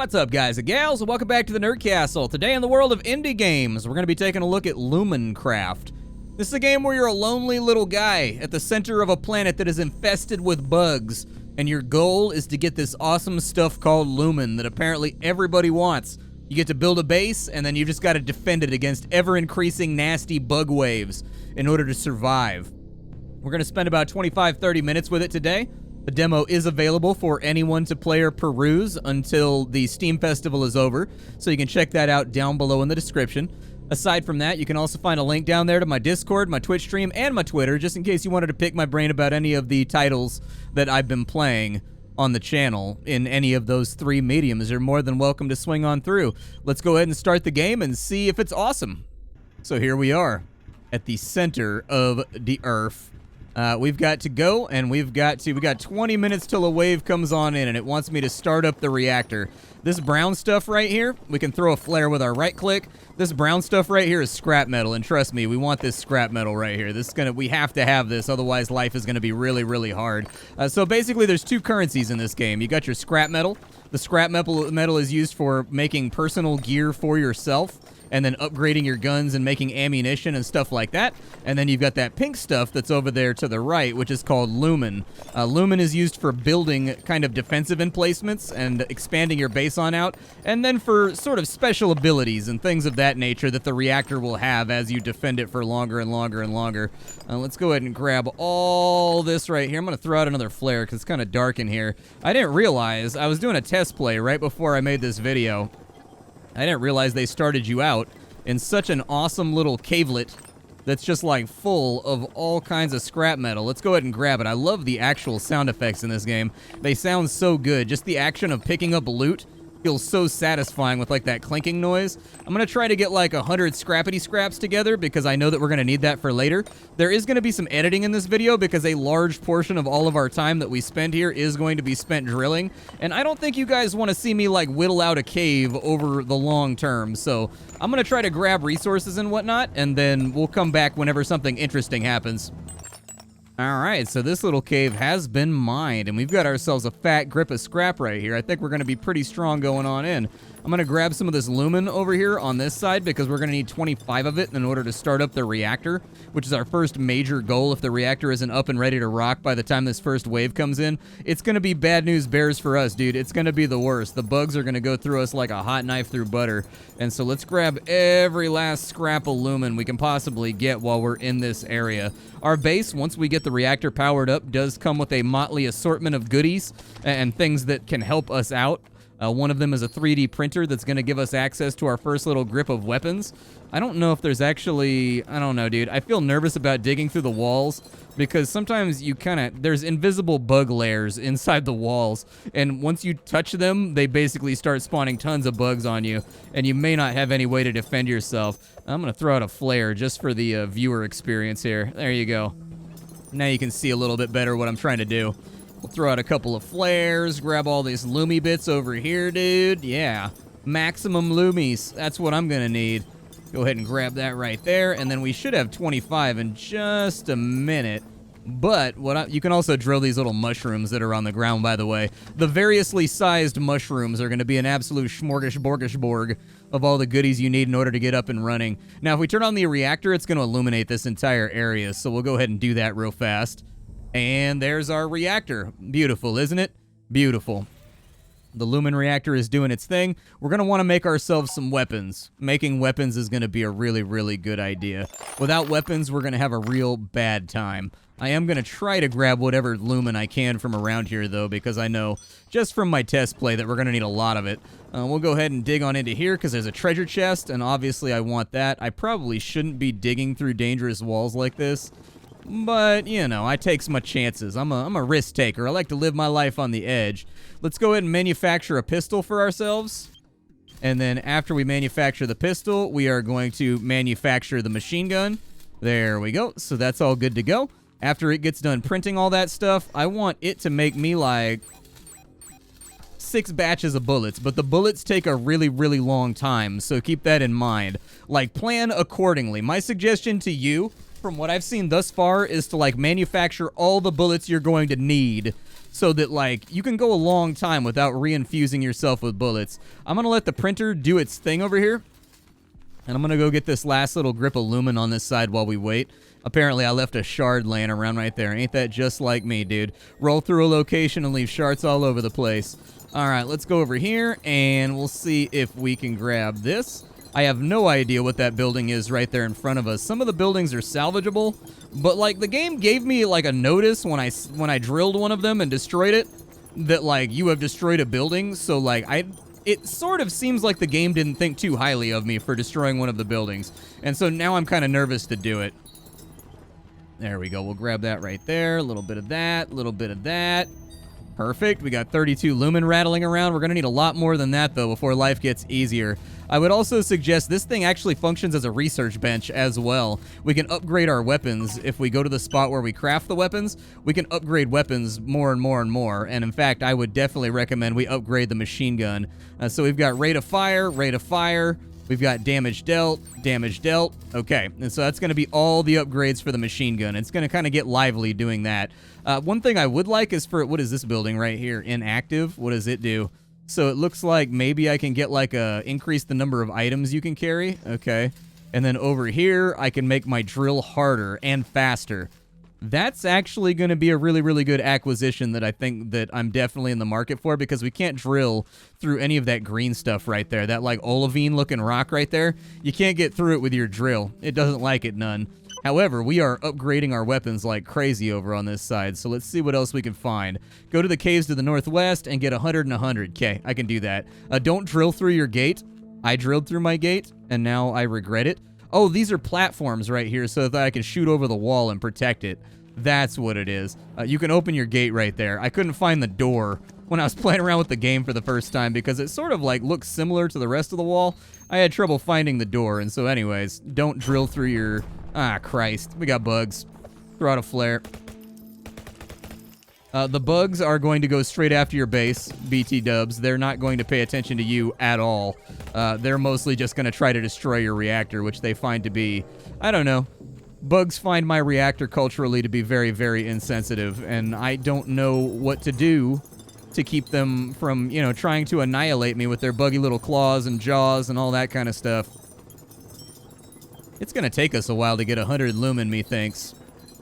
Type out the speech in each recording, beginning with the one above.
What's up, guys and gals, and welcome back to the Nerd Castle. Today in the world of indie games, we're going to be taking a look at Lumencraft. This is a game where you're a lonely little guy at the center of a planet that is infested with bugs, and your goal is to get this awesome stuff called Lumen that apparently everybody wants. You get to build a base, and then you just got to defend it against ever-increasing nasty bug waves in order to survive. We're going to spend about 25-30 minutes with it today. The demo is available for anyone to play or peruse until the Steam Festival is over, so you can check that out down below in the description. Aside from that, you can also find a link down there to my Discord, my Twitch stream, and my Twitter, just in case you wanted to pick my brain about any of the titles that I've been playing on the channel in any of those three mediums. You're more than welcome to swing on through. Let's go ahead and start the game and see if it's awesome. So here we are at the center of the Earth. We've got to go, and we got 20 minutes till a wave comes on in, and it wants me to start up the reactor. This brown stuff right here, we can throw a flare with our right click. This brown stuff right here is scrap metal, and trust me, we want this scrap metal right here. We have to have this, otherwise life is gonna be really, really hard. So basically, there's two currencies in this game. You got your scrap metal. The scrap metal is used for making personal gear for yourself, and then upgrading your guns and making ammunition and stuff like that. And then you've got that pink stuff that's over there to the right, which is called Lumen. Lumen is used for building kind of defensive emplacements and expanding your base on out, and then for sort of special abilities and things of that nature that the reactor will have as you defend it for longer and longer and longer. Let's go ahead and grab all this right here. I'm gonna throw out another flare because it's kind of dark in here. I didn't realize, I was doing a test play right before I made this video. I didn't realize they started you out in such an awesome little cavelet that's just like full of all kinds of scrap metal. Let's go ahead and grab it. I love the actual sound effects in this game. They sound so good. Just the action of picking up loot feels so satisfying with like that clinking noise. I'm gonna try to get like 100 scrappity scraps together because I know that we're gonna need that for later. There is gonna be some editing in this video because a large portion of all of our time that we spend here is going to be spent drilling, and I don't think you guys want to see me like whittle out a cave over the long term, so I'm gonna try to grab resources and whatnot, and then we'll come back whenever something interesting happens. Alright, so this little cave has been mined, and we've got ourselves a fat grip of scrap right here. I think we're going to be pretty strong going on in. I'm going to grab some of this lumen over here on this side because we're going to need 25 of it in order to start up the reactor, which is our first major goal. If the reactor isn't up and ready to rock by the time this first wave comes in, it's going to be bad news bears for us, dude. It's going to be the worst. The bugs are going to go through us like a hot knife through butter. And so let's grab every last scrap of lumen we can possibly get while we're in this area. Our base, once we get the reactor powered up, does come with a motley assortment of goodies and things that can help us out. One of them is a 3D printer that's going to give us access to our first little grip of weapons. I don't know if there's actually... I don't know, dude. I feel nervous about digging through the walls because sometimes there's invisible bug layers inside the walls, and once you touch them, they basically start spawning tons of bugs on you, and you may not have any way to defend yourself. I'm going to throw out a flare just for the viewer experience here. There you go. Now you can see a little bit better what I'm trying to do. We'll throw out a couple of flares, grab all these Lumi bits over here, dude. Yeah, maximum Lumies. That's what I'm gonna need. Go ahead and grab that right there, and then we should have 25 in just a minute. But you can also drill these little mushrooms that are on the ground, by the way. The variously sized mushrooms are going to be an absolute smorgasbord of all the goodies you need in order to get up and running. Now, if we turn on the reactor, it's going to illuminate this entire area, so we'll go ahead and do that real fast. And there's our reactor. Beautiful, isn't it? Beautiful. The Lumen reactor is doing its thing. We're going to want to make ourselves some weapons. Making weapons is going to be a really, really good idea. Without weapons, we're going to have a real bad time. I am going to try to grab whatever Lumen I can from around here, though, because I know just from my test play that we're going to need a lot of it. We'll go ahead and dig on into here because there's a treasure chest, and obviously I want that. I probably shouldn't be digging through dangerous walls like this. But, you know, I take my chances. I'm a risk taker. I like to live my life on the edge. Let's go ahead and manufacture a pistol for ourselves. And then after we manufacture the pistol, we are going to manufacture the machine gun. There we go. So that's all good to go. After it gets done printing all that stuff, I want it to make me like 6 batches of bullets, but the bullets take a really, really long time, so keep that in mind. Like, plan accordingly. My suggestion to you from what I've seen thus far, is to like manufacture all the bullets you're going to need so that like you can go a long time without reinfusing yourself with bullets. I'm going to let the printer do its thing over here. And I'm going to go get this last little grip of lumen on this side while we wait. Apparently, I left a shard laying around right there. Ain't that just like me, dude? Roll through a location and leave shards all over the place. All right, let's go over here, and we'll see if we can grab this. I have no idea what that building is right there in front of us. Some of the buildings are salvageable, but, like, the game gave me, like, a notice when I drilled one of them and destroyed it that, like, you have destroyed a building. So, like, it sort of seems like the game didn't think too highly of me for destroying one of the buildings. And so now I'm kind of nervous to do it. There we go. We'll grab that right there. A little bit of that, a little bit of that. Perfect. We got 32 lumen rattling around. We're going to need a lot more than that, though, before life gets easier. I would also suggest this thing actually functions as a research bench as well. We can upgrade our weapons. If we go to the spot where we craft the weapons, we can upgrade weapons more and more and more. And in fact, I would definitely recommend we upgrade the machine gun. So we've got rate of fire, rate of fire. We've got damage dealt, damage dealt. Okay, and so that's going to be all the upgrades for the machine gun. It's going to kind of get lively doing that. One thing I would like is for, what is this building right here? Inactive? What does it do? So it looks like maybe I can get like increase the number of items you can carry. Okay. And then over here, I can make my drill harder and faster. That's actually going to be a really, really good acquisition that I think that I'm definitely in the market for, because we can't drill through any of that green stuff right there. That like olivine looking rock right there. You can't get through it with your drill. It doesn't like it none. However, we are upgrading our weapons like crazy over on this side, so let's see what else we can find. Go to the caves to the northwest and get 100 and 100. Okay, I can do that. Don't drill through your gate. I drilled through my gate, and now I regret it. Oh, these are platforms right here so that I can shoot over the wall and protect it. That's what it is. You can open your gate right there. I couldn't find the door when I was playing around with the game for the first time because it sort of like looks similar to the rest of the wall. I had trouble finding the door, and so anyways, don't drill through your... Ah, Christ. We got bugs. Throw out a flare. The bugs are going to go straight after your base, BT dubs. They're not going to pay attention to you at all. They're mostly just going to try to destroy your reactor, which they find to be, I don't know. Bugs find my reactor culturally to be very, very insensitive, and I don't know what to do to keep them from, you know, trying to annihilate me with their buggy little claws and jaws and all that kind of stuff. It's going to take us a while to get 100 lumen, methinks.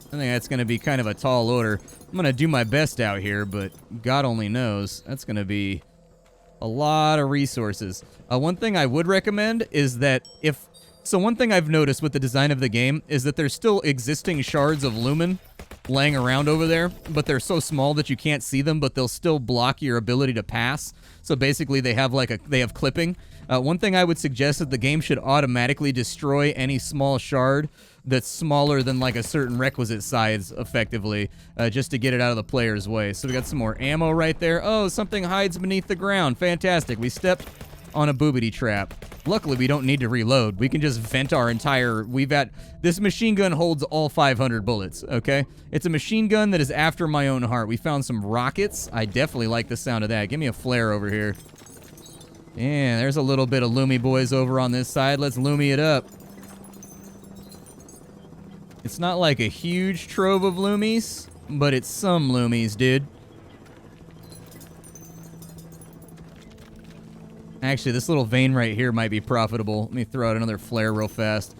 I think that's going to be kind of a tall order. I'm going to do my best out here, but God only knows. That's going to be a lot of resources. One thing I would recommend is that if... So one thing I've noticed with the design of the game is that there's still existing shards of lumen laying around over there, but they're so small that you can't see them, but they'll still block your ability to pass. So basically they have clipping. One thing I would suggest is the game should automatically destroy any small shard that's smaller than like a certain requisite size effectively, just to get it out of the player's way. So we got some more ammo right there. Oh, something hides beneath the ground. Fantastic. We stepped on a boobity trap. Luckily, we don't need to reload. We can just vent our entire... This machine gun holds all 500 bullets, okay? It's a machine gun that is after my own heart. We found some rockets. I definitely like the sound of that. Give me a flare over here. Yeah, there's a little bit of Lumi boys over on this side. Let's Lumi it up. It's not like a huge trove of Lumies, but it's some Lumies, dude. Actually, this little vein right here might be profitable. Let me throw out another flare real fast.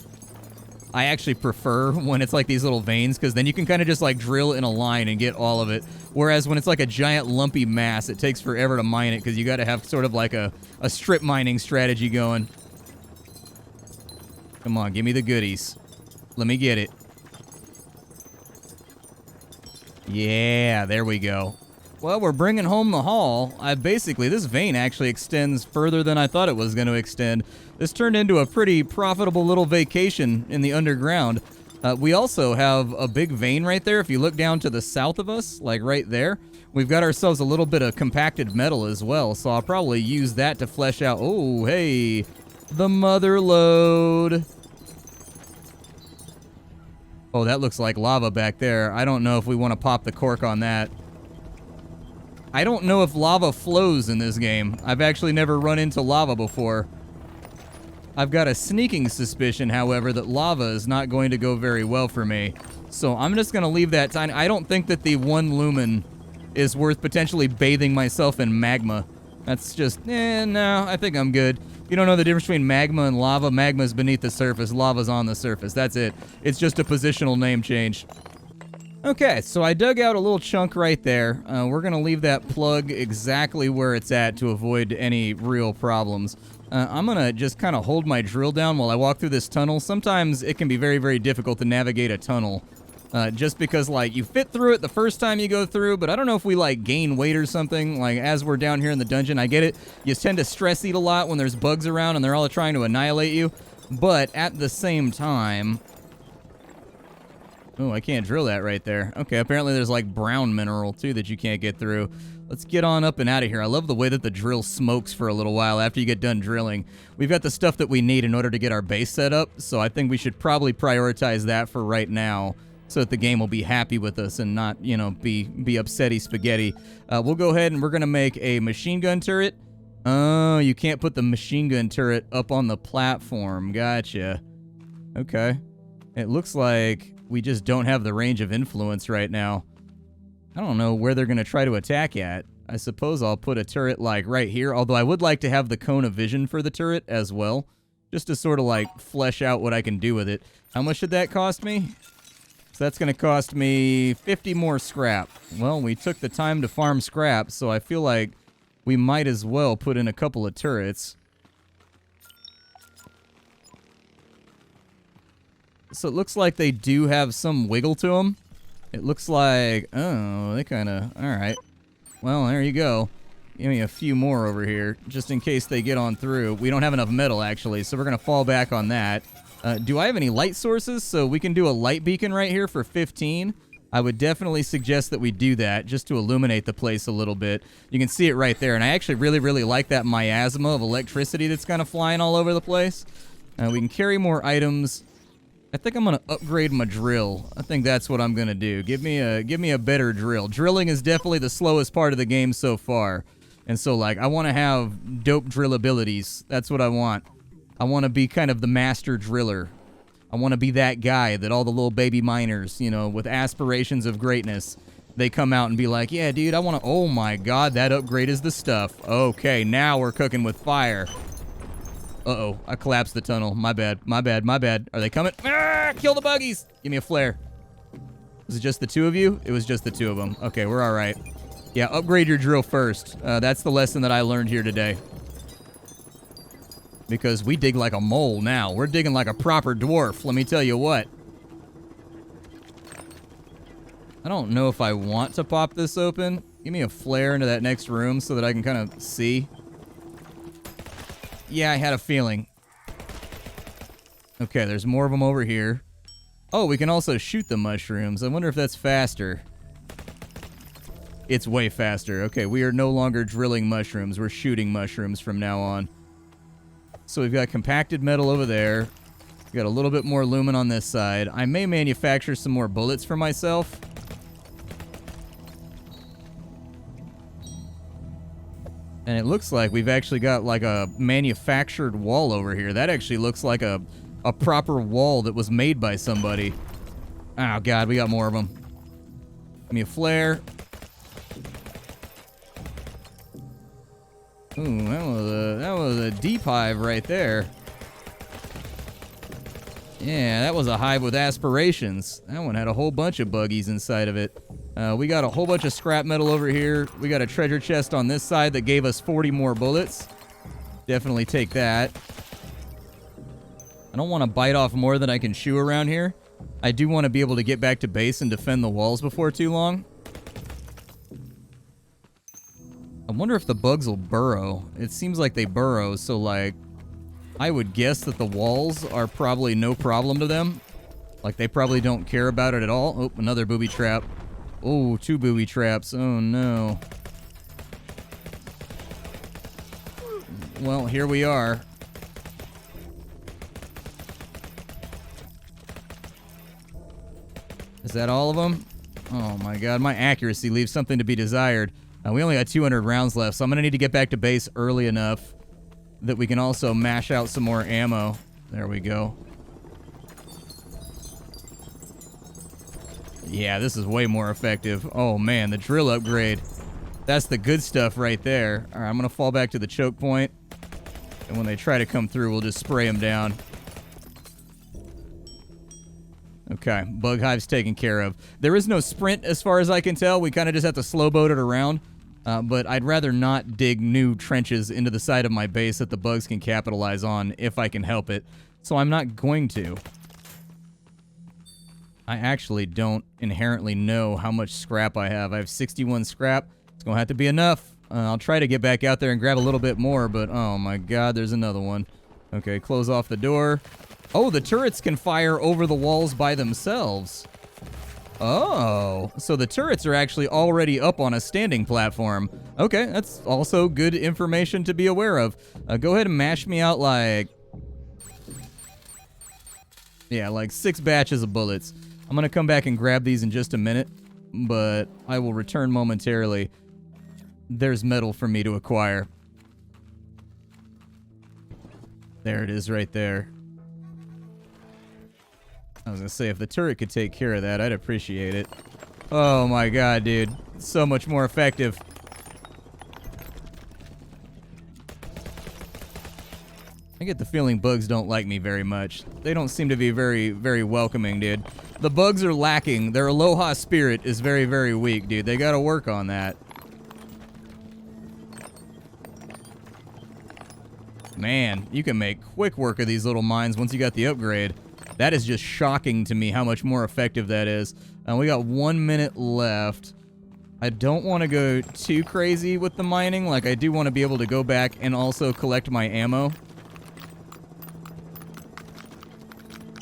I actually prefer when it's like these little veins, because then you can kind of just like drill in a line and get all of it. Whereas when it's like a giant lumpy mass, it takes forever to mine it, because you got to have sort of like a strip mining strategy going. Come on, give me the goodies. Let me get it. Yeah, there we go. Well, we're bringing home the haul. Basically, this vein actually extends further than I thought it was going to extend. This turned into a pretty profitable little vacation in the underground. We also have a big vein right there. If you look down to the south of us, like right there, we've got ourselves a little bit of compacted metal as well. So I'll probably use that to flesh out... Oh, hey, the mother lode. Oh, that looks like lava back there. I don't know if we want to pop the cork on that. I don't know if lava flows in this game. I've actually never run into lava before. I've got a sneaking suspicion, however, that lava is not going to go very well for me. So I'm just going to leave that tiny... I don't think that the 1 lumen is worth potentially bathing myself in magma. That's just... no, I think I'm good. You don't know the difference between magma and lava. Magma's beneath the surface. Lava's on the surface. That's it. It's just a positional name change. Okay, so I dug out a little chunk right there. We're going to leave that plug exactly where it's at to avoid any real problems. I'm going to just kind of hold my drill down while I walk through this tunnel. Sometimes it can be very, very difficult to navigate a tunnel. Just because, like, you fit through it the first time you go through, but I don't know if we, like, gain weight or something. Like, as we're down here in the dungeon, I get it. You tend to stress eat a lot when there's bugs around and they're all trying to annihilate you. But at the same time... Oh, I can't drill that right there. Okay, apparently there's, like, brown mineral, too, that you can't get through. Let's get on up and out of here. I love the way that the drill smokes for a little while after you get done drilling. We've got the stuff that we need in order to get our base set up, so I think we should probably prioritize that for right now, so that the game will be happy with us and not, you know, be upsetty spaghetti. We'll go ahead and we're going to make a machine gun turret. Oh, you can't put the machine gun turret up on the platform. Gotcha. Okay. It looks like we just don't have the range of influence right now. I don't know where they're going to try to attack at. I suppose I'll put a turret, like, right here, although I would like to have the cone of vision for the turret as well, just to sort of, like, flesh out what I can do with it. How much did that cost me? So that's going to cost me 50 more scrap. Well, we took the time to farm scrap, so I feel like we might as well put in a couple of turrets. So it looks like they do have some wiggle to them. It looks like... Oh, they kind of... Alright. Well, there you go. Give me a few more over here, just in case they get on through. We don't have enough metal, actually, so we're going to fall back on that. Do I have any light sources? So we can do a light beacon right here for 15. I would definitely suggest that we do that just to illuminate the place a little bit. You can see it right there, and I actually really, really like that miasma of electricity that's kind of flying all over the place. We can carry more items. I think I'm going to upgrade my drill. I think that's what I'm going to do. Give me a better drill. Drilling is definitely the slowest part of the game so far. And so, like, I want to have dope drill abilities. That's what I want. I want to be kind of the master driller. I want to be that guy that all the little baby miners, you know, with aspirations of greatness, they come out and be like, yeah, dude, I want to... Oh, my God, that upgrade is the stuff. Okay, now we're cooking with fire. Uh-oh, I collapsed the tunnel. My bad, my bad, my bad. Are they coming? Ah, kill the buggies! Give me a flare. Was it just the two of you? It was just the two of them. Okay, we're all right. Yeah, upgrade your drill first. That's the lesson that I learned here today. Because we dig like a mole now. We're digging like a proper dwarf, let me tell you what. I don't know if I want to pop this open. Give me a flare into that next room so that I can kind of see. Yeah, I had a feeling. Okay, there's more of them over here. Oh, we can also shoot the mushrooms. I wonder if that's faster. It's way faster. Okay, we are no longer drilling mushrooms. We're shooting mushrooms from now on. So we've got compacted metal over there. We've got a little bit more lumen on this side. I may manufacture some more bullets for myself. And it looks like we've actually got like a manufactured wall over here. That actually looks like a proper wall that was made by somebody. Oh, God, we got more of them. Give me a flare. Ooh, that was a deep hive right there. Yeah, that was a hive with aspirations. That one had a whole bunch of buggies inside of it. We got a whole bunch of scrap metal over here. We got a treasure chest on this side that gave us 40 more bullets. Definitely take that. I don't want to bite off more than I can chew around here. I do want to be able to get back to base and defend the walls before too long. I wonder if the bugs will burrow. It seems like they burrow, so like, I would guess that the walls are probably no problem to them. Like, they probably don't care about it at all. Oh, another booby trap. Oh, 2 booby traps. Oh, no. Well, here we are. Is that all of them? Oh, my God. My accuracy leaves something to be desired. We only got 200 rounds left, so I'm going to need to get back to base early enough that we can also mash out some more ammo. There we go. Yeah, this is way more effective. Oh man, the drill upgrade. That's the good stuff right there. All right, I'm gonna fall back to the choke point. And when they try to come through, we'll just spray them down. Okay, bug hive's taken care of. There is no sprint as far as I can tell. We kind of just have to slow boat it around. But I'd rather not dig new trenches into the side of my base that the bugs can capitalize on if I can help it. So I'm not going to. I actually don't inherently know how much scrap I have. I have 61 scrap. It's going to have to be enough. I'll try to get back out there and grab a little bit more, but oh my god, there's another one. Okay, close off the door. Oh, the turrets can fire over the walls by themselves. Oh, so the turrets are actually already up on a standing platform. Okay, that's also good information to be aware of. Go ahead and mash me out like... yeah, like 6 batches of bullets. I'm going to come back and grab these in just a minute, but I will return momentarily. There's metal for me to acquire. There it is right there. I was going to say, if the turret could take care of that, I'd appreciate it. Oh my god, dude. So much more effective. I get the feeling bugs don't like me very much. They don't seem to be very, very welcoming, dude. The bugs are lacking. Their aloha spirit is very, very weak, dude. They gotta work on that. Man, you can make quick work of these little mines once you got the upgrade. That is just shocking to me how much more effective that is. We got 1 minute left. I don't want to go too crazy with the mining. Like, I do want to be able to go back and also collect my ammo.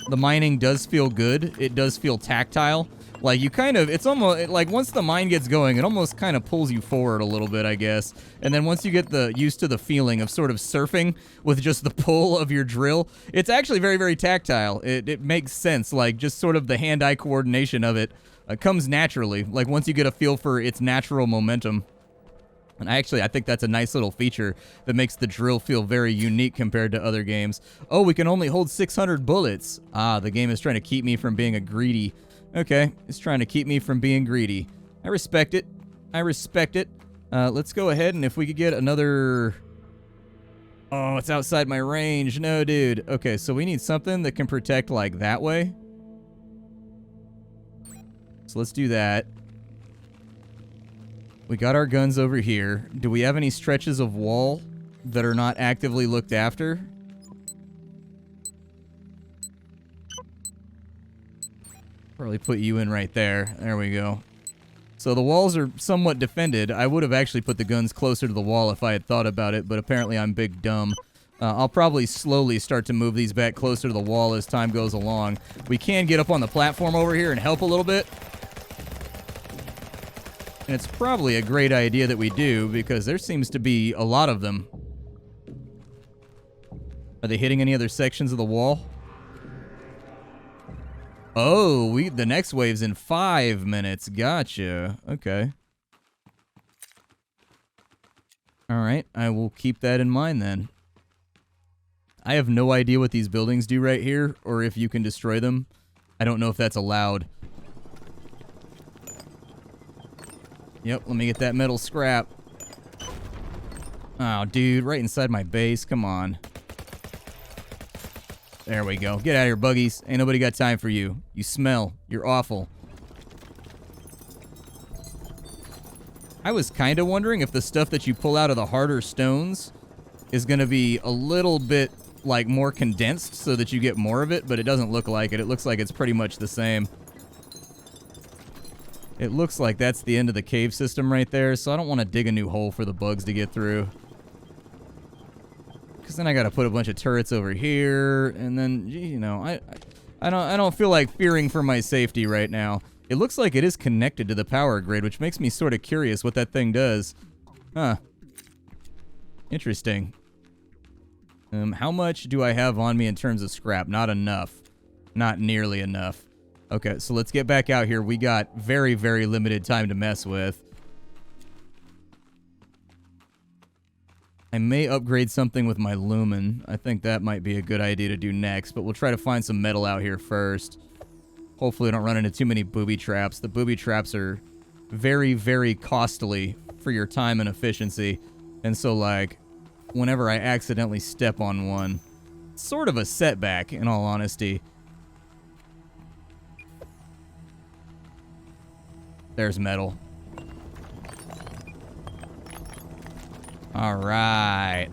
The mining does feel good. It does feel tactile. Like, you kind of, it's almost, like, once the mine gets going, it almost kind of pulls you forward a little bit, I guess. And then once you get used to the feeling of sort of surfing with just the pull of your drill, it's actually very, very tactile. It makes sense. Like, just sort of the hand-eye coordination of it comes naturally. Like, once you get a feel for its natural momentum. And I think that's a nice little feature that makes the drill feel very unique compared to other games. Oh, we can only hold 600 bullets. Ah, the game is trying to keep me from being a greedy. Okay, it's trying to keep me from being greedy. I respect it. I respect it. Let's go ahead, and if we could get another... oh, it's outside my range. No, dude. Okay, so we need something that can protect, like, that way. So let's do that. We got our guns over here. Do we have any stretches of wall that are not actively looked after? Probably put you in right there. There we go. So the walls are somewhat defended. I would have actually put the guns closer to the wall if I had thought about it, but apparently I'm big dumb. I'll probably slowly start to move these back closer to the wall as time goes along. We can get up on the platform over here and help a little bit. And it's probably a great idea that we do, because there seems to be a lot of them. Are they hitting any other sections of the wall? Oh, the next wave's in 5 minutes. Gotcha. Okay. Alright, I will keep that in mind then. I have no idea what these buildings do right here, or if you can destroy them. I don't know if that's allowed. Yep, let me get that metal scrap. Oh, dude, right inside my base. Come on. There we go. Get out of here, buggies. Ain't nobody got time for you. You smell. You're awful. I was kind of wondering if the stuff that you pull out of the harder stones is going to be a little bit, like, more condensed so that you get more of it, but it doesn't look like it. It looks like it's pretty much the same. It looks like that's the end of the cave system right there, so I don't want to dig a new hole for the bugs to get through. Because then I got to put a bunch of turrets over here, and then, you know, I don't feel like fearing for my safety right now. It looks like it is connected to the power grid, which makes me sort of curious what that thing does. Huh. Interesting. How much do I have on me in terms of scrap? Not enough. Not nearly enough. Okay, so let's get back out here. We got very, very limited time to mess with. I may upgrade something with my lumen. I think that might be a good idea to do next, but we'll try to find some metal out here first. Hopefully we don't run into too many booby traps. The booby traps are very, very costly for your time and efficiency. And so, like, whenever I accidentally step on one, it's sort of a setback, in all honesty. There's metal. All right.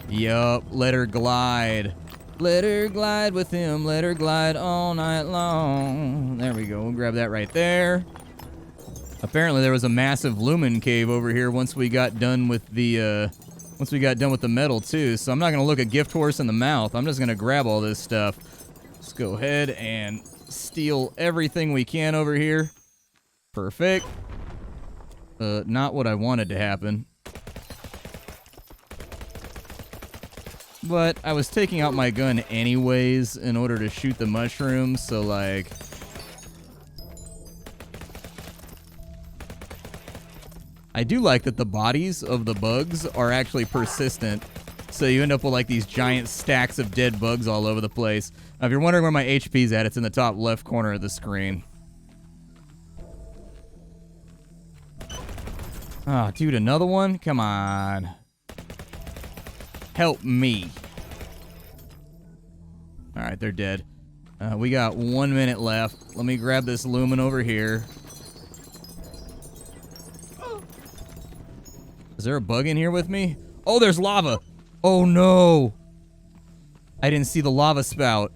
Yup, let her glide. Let her glide with him, let her glide all night long. There we go, we'll grab that right there. Apparently there was a massive lumen cave over here once we got done with the, metal too. So I'm not gonna look a gift horse in the mouth. I'm just gonna grab all this stuff. Let's go ahead and steal everything we can over here. Perfect. Not what I wanted to happen. But I was taking out my gun anyways in order to shoot the mushrooms, so like... I do like that the bodies of the bugs are actually persistent, so you end up with like these giant stacks of dead bugs all over the place. Now, if you're wondering where my HP's at, it's in the top left corner of the screen. Oh, dude, another one? Come on. Help me. Alright, they're dead. We got 1 minute left. Let me grab this lumen over here. Is there a bug in here with me? Oh, there's lava. Oh, no. I didn't see the lava spout.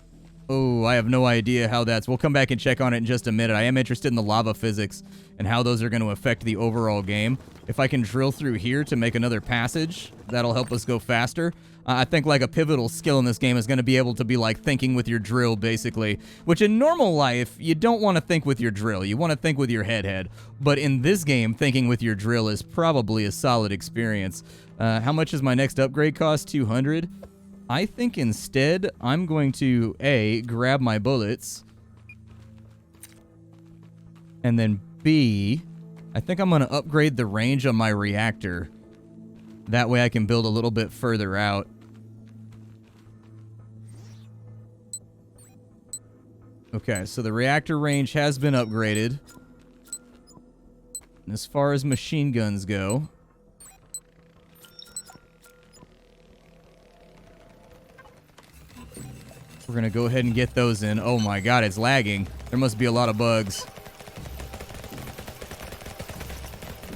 Oh, I have no idea how that's... We'll come back and check on it in just a minute. I am interested in the lava physics and how those are going to affect the overall game. If I can drill through here to make another passage, that'll help us go faster. I think like a pivotal skill in this game is going to be able to be like thinking with your drill, basically. Which in normal life, you don't want to think with your drill. You want to think with your head. But in this game, thinking with your drill is probably a solid experience. How much does my next upgrade cost? 200? I think instead, I'm going to, A, grab my bullets. And then B, I think I'm going to upgrade the range on my reactor. That way I can build a little bit further out. Okay, so the reactor range has been upgraded. And as far as machine guns go... we're going to go ahead and get those in. Oh my god, it's lagging. There must be a lot of bugs.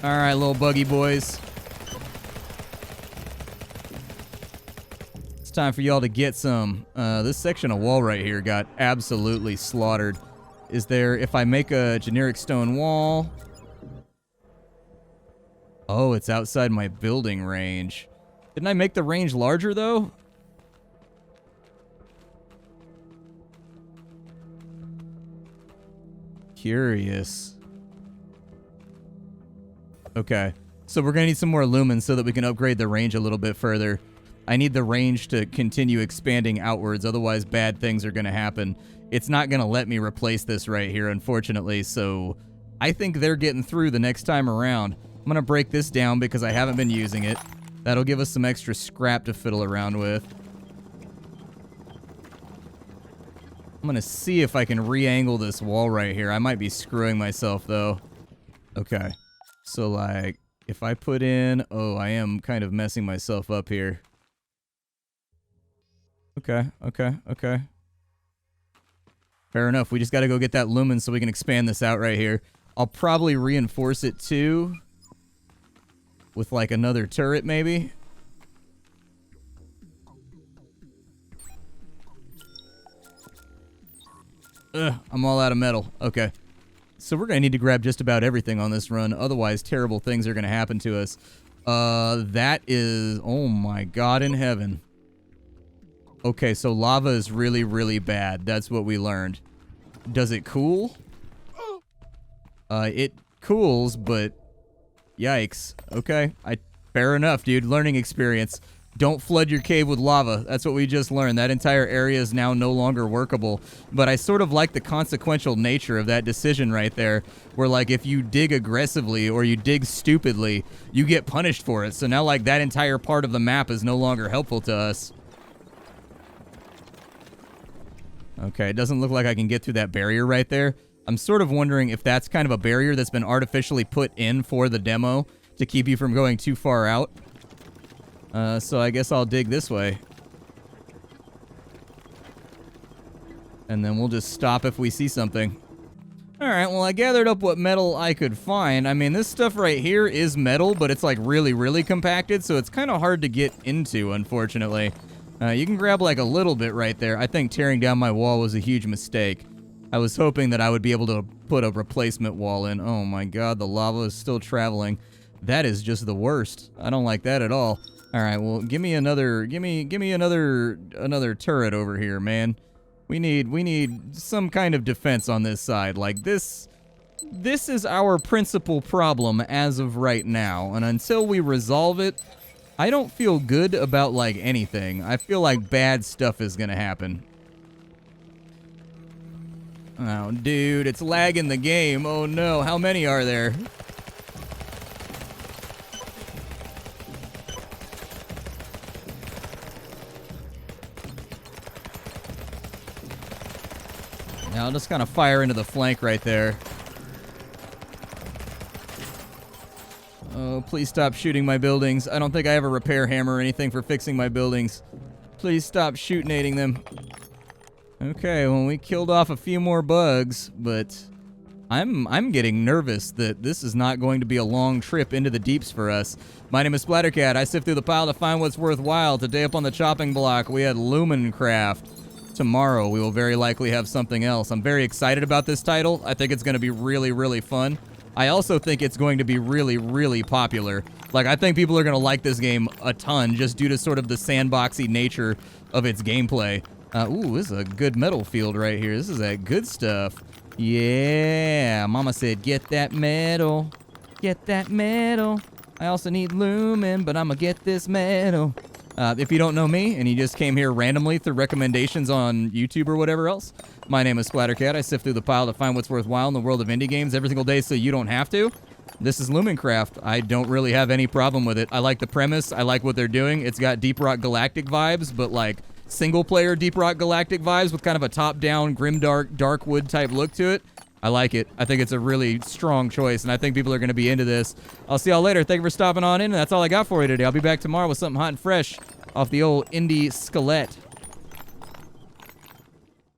Alright, little buggy boys. It's time for y'all to get some. This section of wall right here got absolutely slaughtered. Is there, if I make a generic stone wall... Oh, it's outside my building range. Didn't I make the range larger, though? Curious. Okay, so we're gonna need some more lumens so that we can upgrade the range a little bit further. I need the range to continue expanding outwards, otherwise bad things are gonna happen. It's not gonna let me replace this right here, unfortunately, so I think they're getting through the next time around. I'm gonna break this down because I haven't been using it. That'll give us some extra scrap to fiddle around with. I'm gonna see if I can re-angle this wall right here. I might be screwing myself, though. Okay. So, like, if I put in... Oh, I am kind of messing myself up here. Okay. Fair enough. We just gotta go get that lumen so we can expand this out right here. I'll probably reinforce it, too. With, like, another turret, maybe. Ugh, I'm all out of metal. Okay. So we're going to need to grab just about everything on this run. Otherwise, terrible things are going to happen to us. That is... Oh my god in heaven. Okay, so lava is really, really bad. That's what we learned. Does it cool? It cools, but... Yikes. Okay. Fair enough, dude. Learning experience. Don't flood your cave with lava. That's what we just learned. That entire area is now no longer workable. But I sort of like the consequential nature of that decision right there, where like if you dig aggressively or you dig stupidly, you get punished for it. So now like that entire part of the map is no longer helpful to us. Okay, it doesn't look like I can get through that barrier right there. I'm sort of wondering if that's kind of a barrier that's been artificially put in for the demo to keep you from going too far out. So I guess I'll dig this way. And then we'll just stop if we see something. Alright, well I gathered up what metal I could find. I mean, this stuff right here is metal, but it's like really, really compacted, so it's kind of hard to get into, unfortunately. You can grab like a little bit right there. I think tearing down my wall was a huge mistake. I was hoping that I would be able to put a replacement wall in. Oh my god, the lava is still traveling. That is just the worst. I don't like that at all. All right, well, give me another turret over here, man. We need some kind of defense on this side. Like this is our principal problem as of right now, and until we resolve it, I don't feel good about like anything. I feel like bad stuff is gonna happen. Oh, dude, it's lagging the game. Oh no, how many are there? I'll just kind of fire into the flank right there. Oh, please stop shooting my buildings. I don't think I have a repair hammer or anything for fixing my buildings. Please stop shooting them. Okay, well, we killed off a few more bugs, but I'm getting nervous that this is not going to be a long trip into the deeps for us. My name is Splattercat. I sift through the pile to find what's worthwhile. Today up on the chopping block, we had Lumencraft. Tomorrow, we will very likely have something else. I'm very excited about this title. I think it's going to be really, really fun. I also think it's going to be really, really popular. Like, I think people are going to like this game a ton just due to sort of the sandboxy nature of its gameplay. Ooh, this is a good metal field right here. This is that good stuff. Yeah, Mama said, get that metal. Get that metal. I also need lumen, but I'm going to get this metal. If you don't know me and you just came here randomly through recommendations on YouTube or whatever else, my name is Splattercat. I sift through the pile to find what's worthwhile in the world of indie games every single day so you don't have to. This is Lumencraft. I don't really have any problem with it. I like the premise. I like what they're doing. It's got Deep Rock Galactic vibes, but like single-player Deep Rock Galactic vibes with kind of a top-down, grimdark, Darkwood type look to it. I like it. I think it's a really strong choice, and I think people are going to be into this. I'll see y'all later. Thank you for stopping on in, and that's all I got for you today. I'll be back tomorrow with something hot and fresh off the old indie skillet.